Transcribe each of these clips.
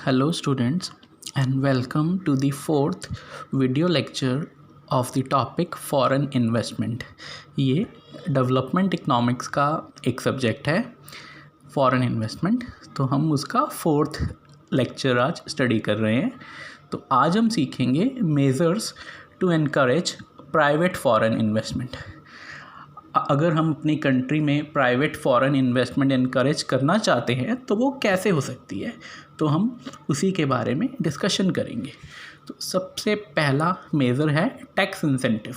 Hello students and welcome to the fourth video lecture of the topic foreign investment। ये development economics का एक subject है foreign investment, तो हम उसका फोर्थ लेक्चर आज स्टडी कर रहे हैं। तो आज हम सीखेंगे measures to encourage private foreign investment. अगर हम अपनी कंट्री में प्राइवेट फॉरेन इन्वेस्टमेंट इनकरेज करना चाहते हैं तो वो कैसे हो सकती है, तो हम उसी के बारे में डिस्कशन करेंगे। तो सबसे पहला मेज़र है टैक्स इंसेंटिव।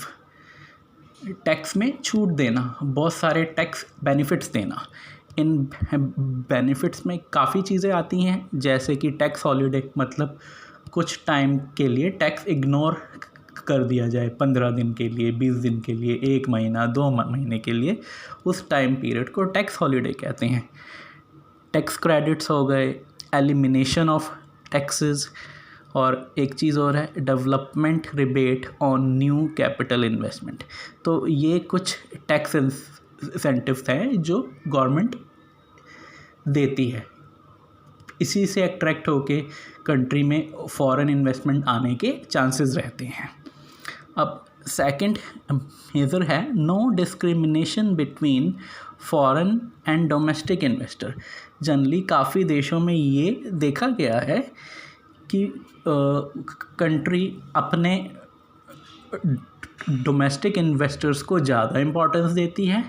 टैक्स में छूट देना, बहुत सारे टैक्स बेनिफिट्स देना। इन बेनिफिट्स में काफ़ी चीज़ें आती हैं, जैसे कि टैक्स हॉलीडे, मतलब कुछ टाइम के लिए टैक्स इग्नोर कर दिया जाए, 15 दिन के लिए, 20 दिन के लिए, 1 महीना, 2 महीने के लिए, उस टाइम पीरियड को टैक्स हॉलीडे कहते हैं। टैक्स क्रेडिट्स हो गए, एलिमिनेशन ऑफ टैक्सेस, और एक चीज़ और है development rebate on new capital investment. तो ये कुछ टैक्स इंसेंटिव्स हैं जो गवर्नमेंट देती है, इसी से अट्रैक्ट होके कंट्री में फॉरेन इन्वेस्टमेंट आने के चांसेस रहते हैं। अब सेकंड मेजर है no discrimination between foreign and domestic investor. Generally काफ़ी देशों में ये देखा गया है कि कंट्री अपने डोमेस्टिक इन्वेस्टर्स को ज़्यादा इम्पोर्टेंस देती है,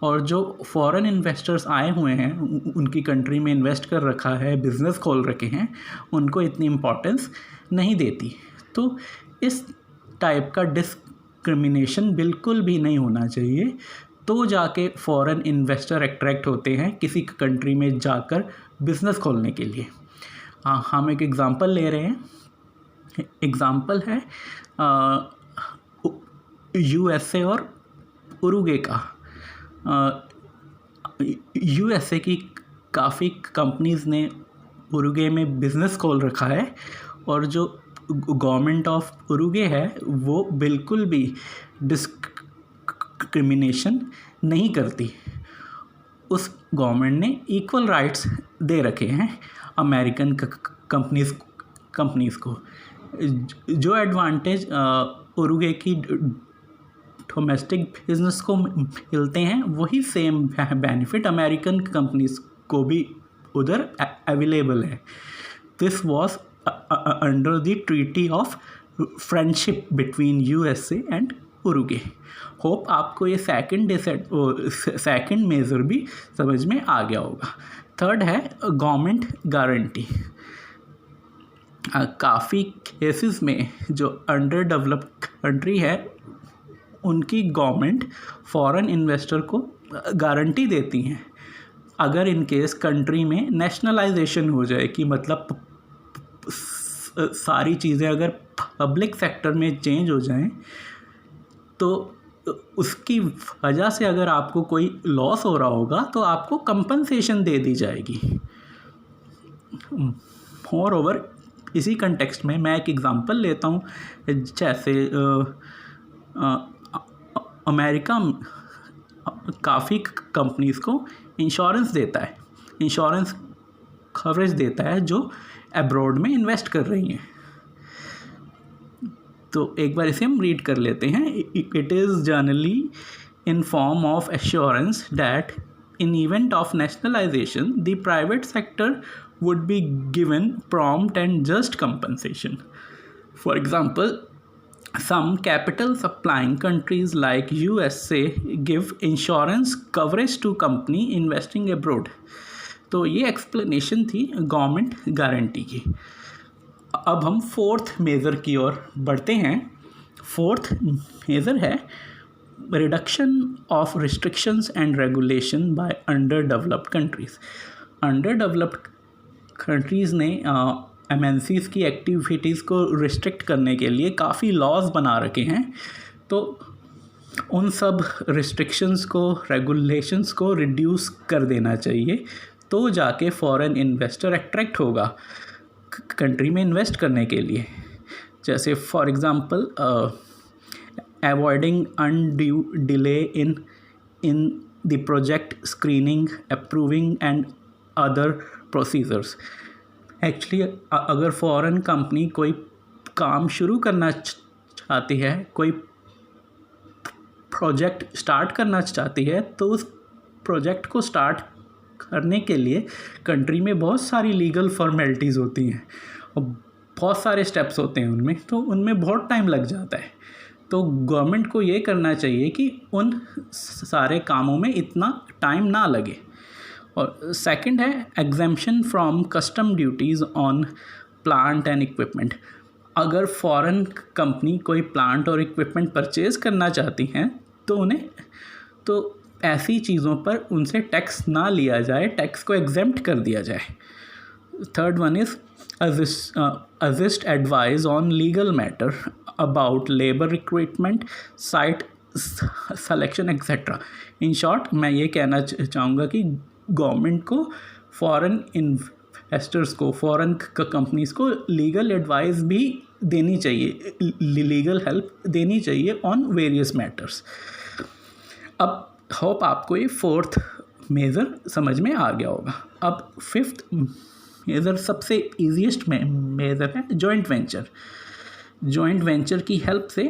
और जो फॉरेन इन्वेस्टर्स आए हुए हैं, उनकी कंट्री में इन्वेस्ट कर रखा है, बिज़नेस खोल रखे हैं, उनको इतनी इम्पोर्टेंस नहीं देती। तो इस टाइप का डिस्क्रिमिनेशन बिल्कुल भी नहीं होना चाहिए, तो जाके फॉरेन इन्वेस्टर अट्रैक्ट होते हैं किसी कंट्री में जाकर बिज़नेस खोलने के लिए। हम एक एग्ज़ाम्पल ले रहे हैं। एग्ज़ाम्पल है यूएसए और उरुग्वे का। यूएसए की काफ़ी कंपनीज़ ने उरुग्वे में बिज़नेस खोल रखा है, और जो गवर्नमेंट ऑफ उरुग्वे है वो बिल्कुल भी डिस्क्रिमिनेशन नहीं करती। उस गवर्नमेंट ने इक्वल राइट्स दे रखे हैं अमेरिकन कंपनीज़ को। जो एडवांटेज उरुग्वे की डोमेस्टिक बिजनेस को मिलते हैं, वही सेम बेनिफिट अमेरिकन कंपनीज़ को भी उधर अवेलेबल है। This was under the treaty of friendship between USA and Uruguay. Hope आपको ये सेकंड मेजर भी समझ में आ गया होगा। थर्ड है गवर्नमेंट गारंटी। काफ़ी केसेस में जो अंडर डेवलप्ड कंट्री है, उनकी गवर्नमेंट फॉरेन इन्वेस्टर को गारंटी देती हैं। अगर इन केस कंट्री में नेशनलाइजेशन हो जाए, कि मतलब सारी चीज़ें अगर पब्लिक सेक्टर में चेंज हो जाएं, तो उसकी वजह से अगर आपको कोई लॉस हो रहा होगा तो आपको कंपनसेशन दे दी जाएगी। मोर ओवर, इसी कंटेक्स्ट में मैं एक एग्ज़ाम्पल लेता हूँ। जैसे अमेरिका काफ़ी कंपनीज़ को इंश्योरेंस देता है, इंश्योरेंस कवरेज देता है जो अब्रॉड में इन्वेस्ट कर रही हैं। तो एक बार इसे हम रीड कर लेते हैं। It is generally in form of assurance that in event of nationalization the private sector would be given prompt and just compensation. For example, some capital supplying countries like USA give insurance coverage to company investing abroad. तो ये explanation थी government guarantee की। अब हम fourth measure की ओर बढ़ते हैं। Fourth measure है reduction of restrictions and regulation by under developed countries. Under developed countries ने एमएनसीज़ की एक्टिविटीज़ को रिस्ट्रिक्ट करने के लिए काफ़ी लॉज बना रखे हैं। तो उन सब रिस्ट्रिक्शंस को, रेगुलेशंस को रिड्यूस कर देना चाहिए, तो जाके फॉरेन इन्वेस्टर अट्रैक्ट होगा कंट्री में इन्वेस्ट करने के लिए। जैसे for example avoiding undue delay in the project screening, approving and other procedures. Actually अगर फॉरेन कंपनी कोई काम शुरू करना चाहती है, कोई प्रोजेक्ट स्टार्ट करना चाहती है, तो उस प्रोजेक्ट को स्टार्ट करने के लिए कंट्री में बहुत सारी लीगल फॉर्मेलिटीज़ होती हैं और बहुत सारे स्टेप्स होते हैं उनमें, तो उनमें बहुत टाइम लग जाता है। तो गवर्नमेंट को ये करना चाहिए कि उन सारे कामों में इतना टाइम ना लगे। और सेकंड है exemption from custom duties on plant and equipment. अगर फॉरेन कंपनी कोई प्लांट और इक्विपमेंट परचेज़ करना चाहती हैं तो उन्हें तो ऐसी चीज़ों पर उनसे टैक्स ना लिया जाए, टैक्स को एग्जेम्प्ट कर दिया जाए। Third one is assist advice on legal matter about labor recruitment, site selection etc. In short मैं ये कहना चाहूँगा कि गवर्नमेंट को फॉरेन इन्वेस्टर्स को, फॉरेन कंपनीज़ को लीगल एडवाइस भी देनी चाहिए, लीगल हेल्प देनी चाहिए ऑन वेरियस मैटर्स। अब होप आपको ये फोर्थ मेजर समझ में आ गया होगा। अब फिफ्थ मेजर सबसे ईजीएस्ट में मेजर है जॉइंट वेंचर। जॉइंट वेंचर की हेल्प से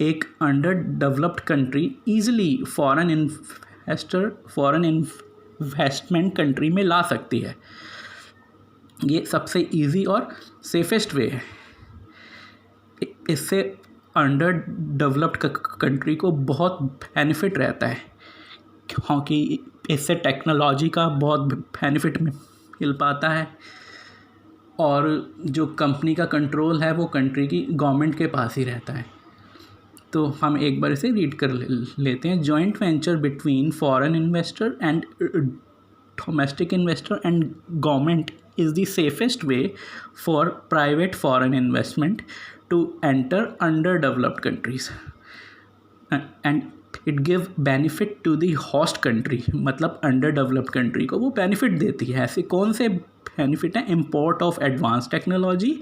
एक under developed country easily foreign investment country में ला सकती है। ये सबसे इजी और सेफेस्ट वे है। इससे अंडर डेवलप्ड कंट्री को बहुत बेनिफिट रहता है, क्योंकि इससे टेक्नोलॉजी का बहुत बेनिफिट मिल पाता है और जो कंपनी का कंट्रोल है वो कंट्री की गवर्नमेंट के पास ही रहता है। तो हम एक बार इसे रीड कर लेते हैं। Joint venture between foreign investor and domestic investor and government is the safest way for private foreign investment to enter underdeveloped countries and it give benefit to the host country। मतलब underdeveloped country को वो benefit देती है। ऐसे कौन से benefit हैं? import of advanced technology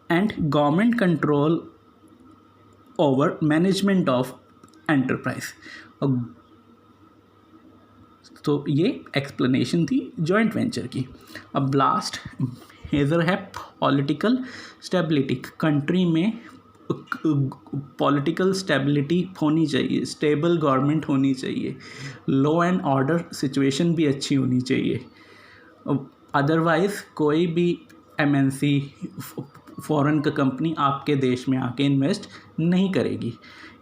and government control over management of enterprise। तो ये एक्सप्लेनेशन थी जॉइंट वेंचर की। अब लास्ट मेजर है पॉलिटिकल स्टेबिलिटी। कंट्री में पॉलिटिकल स्टेबिलिटी होनी चाहिए, स्टेबल गवर्नमेंट होनी चाहिए, लॉ एंड ऑर्डर सिचुएशन भी अच्छी होनी चाहिए। अदरवाइज़ कोई भी एमएनसी फॉरेन का कंपनी आपके देश में आके इन्वेस्ट नहीं करेगी।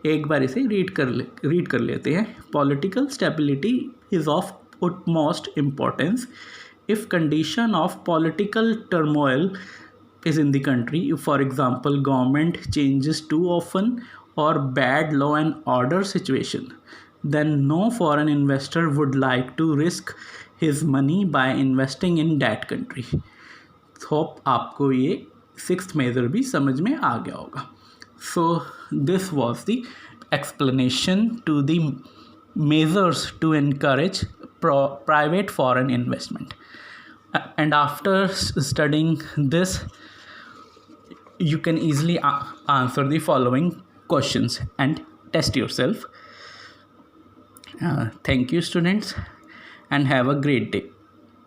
एक बार इसे रीड कर लेते हैं। Political stability is of utmost importance if condition of political turmoil is in the country, for example government changes too often or bad law and order situation, then no foreign investor would like to risk his money by investing in that country। Hope आपको ये sixth major भी समझ में आ गया होगा। So this was the explanation to the measures to encourage private foreign investment, and after studying this you can easily answer the following questions and test yourself। Thank you students and have a great day।